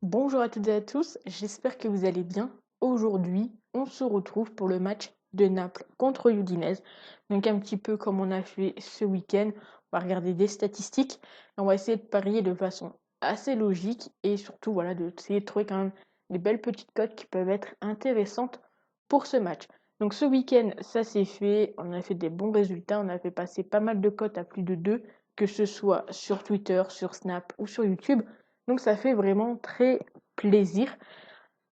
Bonjour à toutes et à tous, j'espère que vous allez bien. Aujourd'hui, on se retrouve pour le match de Naples contre Udinese. Donc un petit peu comme on a fait ce week-end, on va regarder des statistiques et on va essayer de parier de façon assez logique et surtout voilà d'essayer de trouver quand même des belles petites cotes qui peuvent être intéressantes pour ce match. Donc ce week-end, ça s'est fait, on a fait des bons résultats, on a fait passer pas mal de cotes à plus de 2, que ce soit sur Twitter, sur Snap ou sur YouTube. Donc ça fait vraiment très plaisir.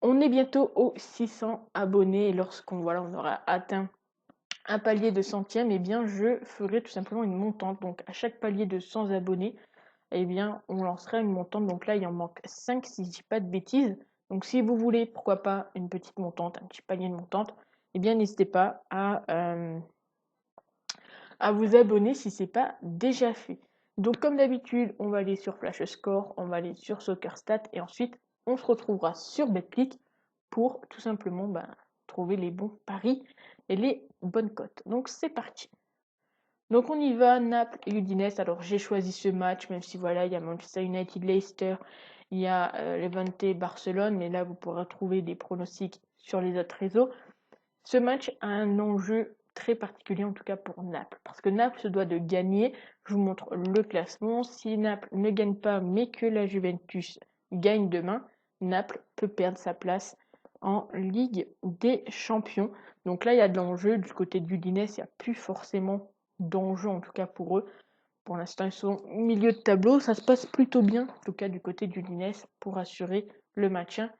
On est bientôt aux 600 abonnés et lorsqu'on on aura atteint un palier de centième, eh bien je ferai tout simplement une montante. Donc à chaque palier de 100 abonnés, eh bien on lancera une montante. Donc là il en manque 5 si je dis pas de bêtises. Donc si vous voulez, pourquoi pas une petite montante, un petit palier de montante, eh bien n'hésitez pas à vous abonner si ce n'est pas déjà fait. Donc comme d'habitude, on va aller sur Flash Score, on va aller sur Soccer Stat et ensuite on se retrouvera sur Betclic pour tout simplement trouver les bons paris et les bonnes cotes. Donc c'est parti. Donc on y va, Naples et Udinese. Alors j'ai choisi ce match, même si voilà, il y a Manchester United, Leicester, il y a Levante, Barcelone, mais là vous pourrez trouver des pronostics sur les autres réseaux. Ce match a un enjeu très particulier, en tout cas pour Naples, parce que Naples se doit de gagner. Je vous montre le classement. Si Naples ne gagne pas, mais que la Juventus gagne demain, Naples peut perdre sa place en Ligue des Champions. Donc là, il y a de l'enjeu. Du côté du Udinese, il n'y a plus forcément d'enjeu, en tout cas pour eux. Pour l'instant, ils sont au milieu de tableau. Ça se passe plutôt bien, en tout cas du côté du Udinese, pour assurer le maintien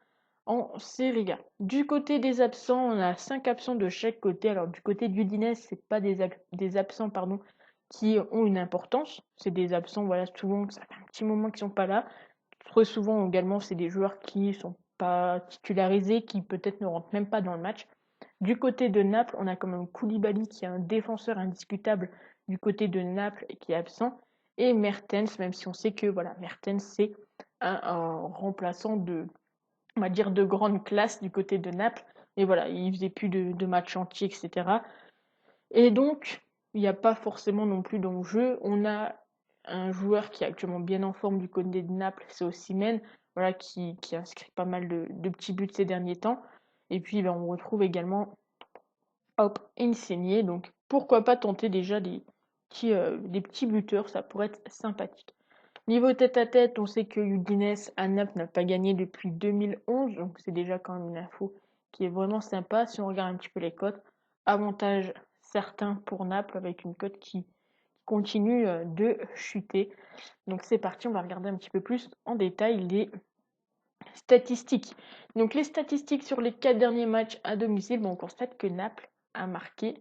en Serie A. Du côté des absents, on a 5 absents de chaque côté. Alors du côté du Udinese, c'est pas des absents qui ont une importance. C'est des absents, voilà, souvent, ça fait un petit moment qu'ils sont pas là. Très souvent également, c'est des joueurs qui sont pas titularisés, qui peut-être ne rentrent même pas dans le match. Du côté de Naples, on a quand même Koulibaly qui est un défenseur indiscutable du côté de Naples et qui est absent. Et Mertens, même si on sait que voilà, Mertens c'est un remplaçant on va dire, de grande classe du côté de Naples. Et voilà, il faisait plus de matchs entiers, etc. Et donc, il n'y a pas forcément non plus d'enjeu. On a un joueur qui est actuellement bien en forme du côté de Naples, c'est Osimhen, voilà, qui inscrit pas mal de petits buts ces derniers temps. Et puis, on retrouve également Hop, Insigné. Donc, pourquoi pas tenter déjà des petits buteurs, ça pourrait être sympathique. Niveau tête-à-tête, on sait que Udinese à Naples n'a pas gagné depuis 2011, donc c'est déjà quand même une info qui est vraiment sympa. Si on regarde un petit peu les cotes, avantage certain pour Naples avec une cote qui continue de chuter. Donc c'est parti, on va regarder un petit peu plus en détail les statistiques. Donc les statistiques sur les 4 derniers matchs à domicile, on constate que Naples a marqué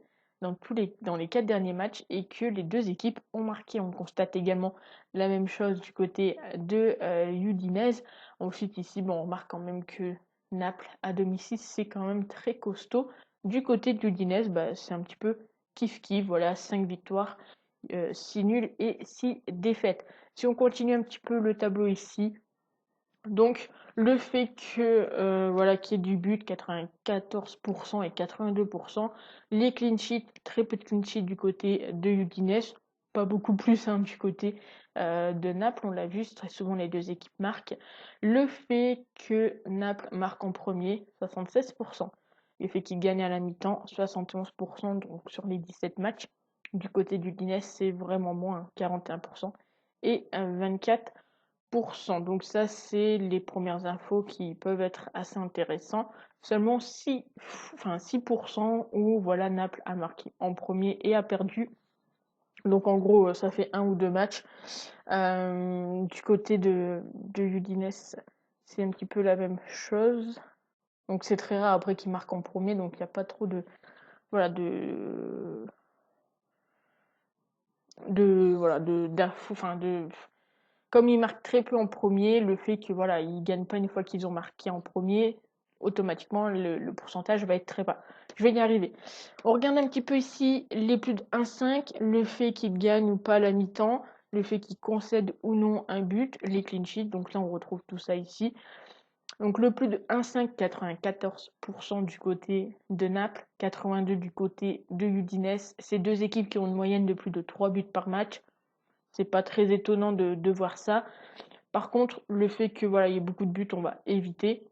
dans les 4 derniers matchs et que les deux équipes ont marqué. On constate également la même chose du côté de Udinese. Ensuite ici, on remarque quand même que Naples à domicile, c'est quand même très costaud. Du côté de l'Udinese, c'est un petit peu kiff-kiff. Voilà, 5 victoires, 6 nuls et 6 défaites. Si on continue un petit peu le tableau ici, donc le fait que voilà qu'il y ait du but 94% et 82%, les clean sheets, très peu de clean sheets du côté de Udinese, pas beaucoup plus du côté de Naples, on l'a vu, très souvent les deux équipes marquent. Le fait que Naples marque en premier, 76%. Le fait qu'il gagne à la mi-temps, 71% donc sur les 17 matchs. Du côté d'Udinese, c'est vraiment moins, 41%. Et 24%. Donc ça, c'est les premières infos qui peuvent être assez intéressantes. Seulement 6% où voilà, Naples a marqué en premier et a perdu. Donc en gros, ça fait un ou deux matchs. Du côté de Udinese, c'est un petit peu la même chose. Donc c'est très rare après qu'ils marquent en premier, donc il n'y a pas trop de voilà de voilà de d'infos, enfin de comme ils marquent très peu en premier, le fait que voilà, ils gagnent pas une fois qu'ils ont marqué en premier, automatiquement le pourcentage va être très bas. Je vais y arriver. On regarde un petit peu ici les plus de 1,5, le fait qu'ils gagnent ou pas à la mi-temps, le fait qu'ils concèdent ou non un but, les clean sheets, donc là on retrouve tout ça ici. Donc le plus de 1,5, 94% du côté de Naples, 82 du côté de Udinese. Ces deux équipes qui ont une moyenne de plus de 3 buts par match. C'est pas très étonnant de voir ça. Par contre, le fait que voilà, il y ait beaucoup de buts, on va éviter.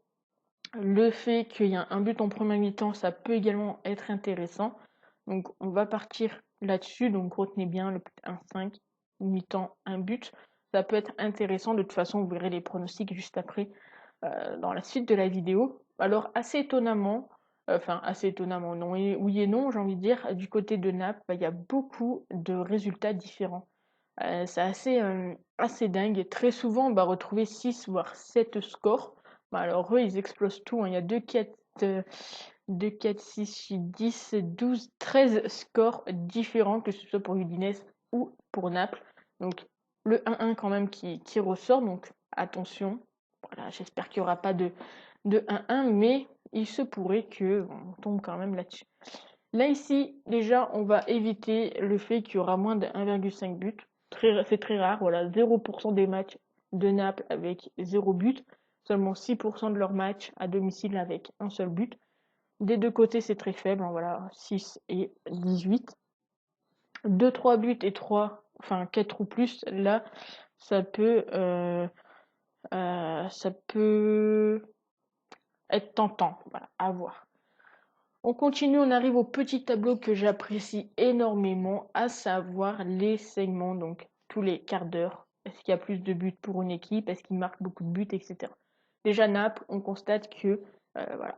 Le fait qu'il y a un but en première mi-temps, ça peut également être intéressant. Donc on va partir là-dessus. Donc retenez bien le but 1-5, mi-temps, un but. Ça peut être intéressant. De toute façon, vous verrez les pronostics juste après dans la suite de la vidéo. Alors assez étonnamment, assez étonnamment, non, oui et non, j'ai envie de dire, du côté de Naples, il y a beaucoup de résultats différents. C'est assez dingue. Très souvent, on va retrouver 6 voire 7 scores. Alors eux, ils explosent tout, hein. Il y a 2, 4, 6, 10, 12, 13 scores différents, que ce soit pour Udinese ou pour Naples. Donc le 1-1 quand même qui ressort, donc attention. Voilà, j'espère qu'il n'y aura pas de 1-1, mais il se pourrait qu'on tombe quand même là-dessus. Là ici, déjà, on va éviter le fait qu'il y aura moins de 1,5 but. C'est très rare, voilà, 0% des matchs de Naples avec 0 but, seulement 6% de leurs matchs à domicile avec un seul but. Des deux côtés, c'est très faible, hein, voilà, 6 et 18. 2, 3 buts et 4 ou plus, là, ça peut être tentant, voilà, à voir. On continue, on arrive au petit tableau que j'apprécie énormément, à savoir les segments, donc tous les quarts d'heure. Est-ce qu'il y a plus de buts pour une équipe? Est-ce qu'il marque beaucoup de buts, etc. Déjà, Naples, on constate que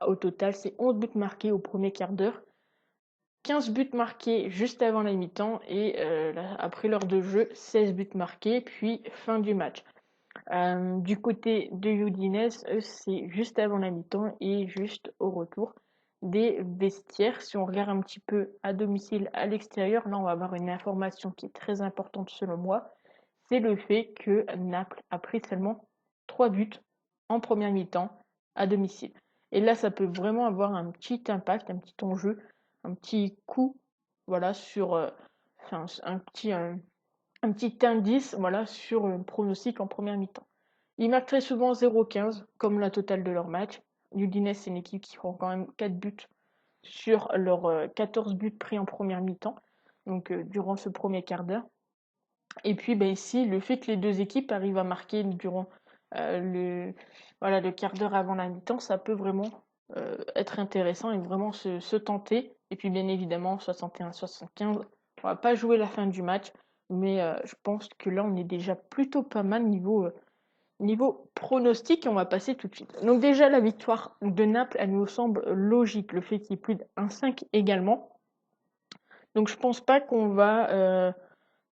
au total, c'est 11 buts marqués au premier quart d'heure, 15 buts marqués juste avant la mi-temps et après l'heure de jeu, 16 buts marqués, puis fin du match. Du côté de Udinese, c'est juste avant la mi-temps et juste au retour des vestiaires. Si on regarde un petit peu à domicile, à l'extérieur, là on va avoir une information qui est très importante selon moi. C'est le fait que Naples a pris seulement 3 buts en première mi-temps à domicile. Et là, ça peut vraiment avoir un petit impact, un petit enjeu, un petit coup, voilà, sur un petit indice, voilà, sur un pronostic en première mi-temps. Ils marquent très souvent 0,15, comme la totale de leur match. Udinese, c'est une équipe qui prend quand même 4 buts sur leurs 14 buts pris en première mi-temps, donc durant ce premier quart d'heure. Et puis ici, le fait que les deux équipes arrivent à marquer durant le quart d'heure avant la mi-temps, ça peut vraiment être intéressant et vraiment se tenter. Et puis bien évidemment, 61-75, on va pas jouer la fin du match, mais je pense que là, on est déjà plutôt pas mal niveau pronostic, on va passer tout de suite. Donc déjà, la victoire de Naples, elle nous semble logique, le fait qu'il y ait plus de 1,5 également. Donc je pense pas qu'on va,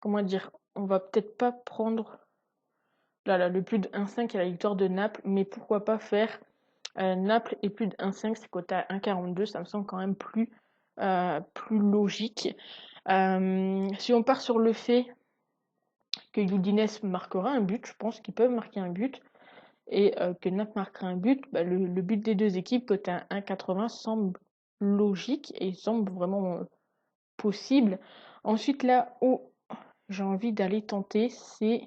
on va peut-être pas prendre le plus de 1,5 à la victoire de Naples, mais pourquoi pas faire Naples et plus de 1,5, c'est coté à 1,42, ça me semble quand même plus logique. Si on part sur le fait que Udinese marquera un but, je pense qu'ils peuvent marquer un but, et que Naples marquera un but, le but des deux équipes coté à 1,80 semble logique et semble vraiment possible. Ensuite, là où j'ai envie d'aller tenter, c'est...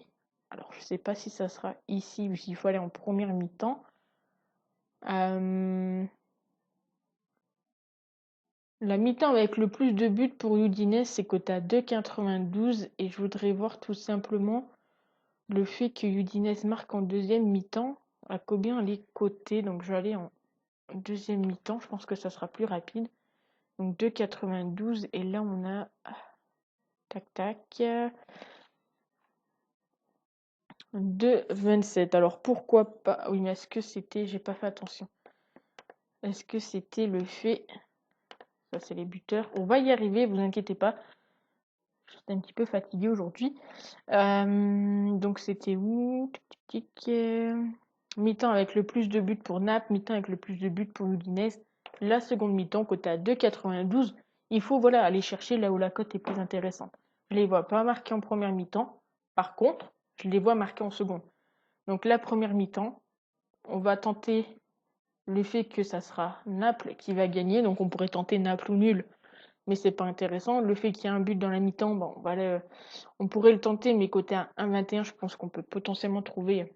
Alors, je sais pas si ça sera ici ou s'il faut aller en première mi-temps. La mi-temps avec le plus de buts pour Udinese, c'est coté à 2,92 et je voudrais voir tout simplement le fait que Udinese marque en deuxième mi-temps, à combien elle est cotée. Donc, je vais aller en deuxième mi-temps, je pense que ça sera plus rapide. Donc 2,92 et là on a tac tac 2,27. Alors pourquoi pas? Oui, mais est-ce que c'était, j'ai pas fait attention. Est-ce que c'était le fait, ça c'est les buteurs, on va y arriver, vous inquiétez pas. Je suis un petit peu fatiguée aujourd'hui. Donc c'était où? Mi-temps avec le plus de buts pour Naples, mi-temps avec le plus de buts pour Udinese. La seconde mi-temps, côté à 2,92. Il faut aller chercher là où la cote est plus intéressante. Je les vois pas marqués en première mi-temps. Par contre, je les vois marqués en seconde. Donc la première mi-temps, on va tenter le fait que ça sera Naples qui va gagner. Donc on pourrait tenter Naples ou nul, mais c'est pas intéressant. Le fait qu'il y ait un but dans la mi-temps, on pourrait le tenter, mais côté à 1,21, je pense qu'on peut potentiellement trouver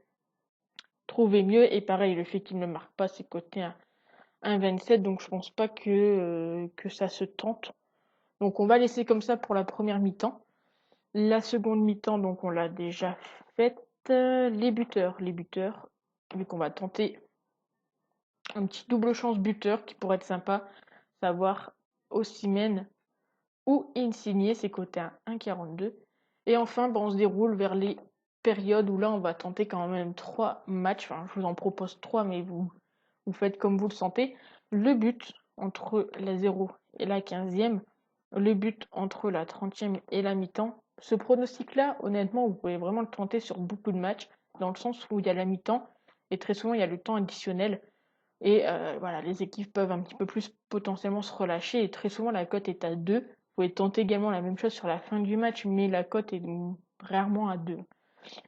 mieux. Et pareil, le fait qu'il ne marque pas, c'est côté à 1,27, donc je pense pas que ça se tente. Donc on va laisser comme ça pour la première mi-temps. La seconde mi-temps, donc on l'a déjà faite. les buteurs. Les buteurs, vu qu'on va tenter un petit double chance buteur qui pourrait être sympa, savoir Osimhen ou Insigne, c'est coté à 1,42. Et enfin, on se déroule vers les périodes où là, on va tenter quand même 3 matchs. Enfin, je vous en propose 3, mais vous faites comme vous le sentez. Le but entre la 0 et la 15e, le but entre la 30e et la mi-temps. Ce pronostic-là, honnêtement, vous pouvez vraiment le tenter sur beaucoup de matchs, dans le sens où il y a la mi-temps, et très souvent, il y a le temps additionnel. Et voilà, les équipes peuvent un petit peu plus potentiellement se relâcher, et très souvent, la cote est à 2. Vous pouvez tenter également la même chose sur la fin du match, mais la cote est rarement à 2.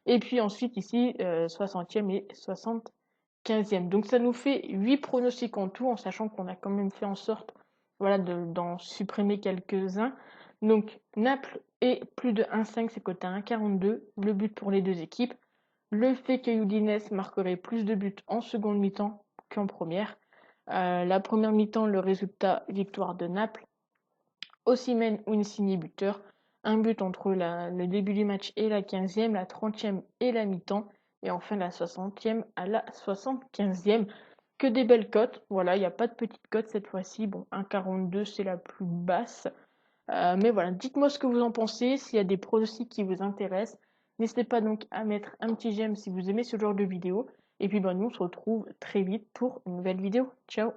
Et puis ensuite, ici, 60e et 75e. Donc ça nous fait 8 pronostics en tout, en sachant qu'on a quand même fait en sorte voilà, d'en supprimer quelques-uns. Donc Naples et plus de 1,5, c'est coté à 1,42. Le but pour les deux équipes. Le fait que Udinese marquerait plus de buts en seconde mi-temps qu'en première. La première mi-temps, le résultat, victoire de Naples. Osimhen ou Insigne buteur. Un but entre le début du match et la 15e, la 30e et la mi-temps. Et enfin la 60e à la 75e. Que des belles cotes. Voilà, il n'y a pas de petite cote cette fois-ci. Bon, 1,42 c'est la plus basse. Mais voilà, dites-moi ce que vous en pensez, s'il y a des pronostics qui vous intéressent. N'hésitez pas donc à mettre un petit j'aime si vous aimez ce genre de vidéo. Et puis nous on se retrouve très vite pour une nouvelle vidéo. Ciao!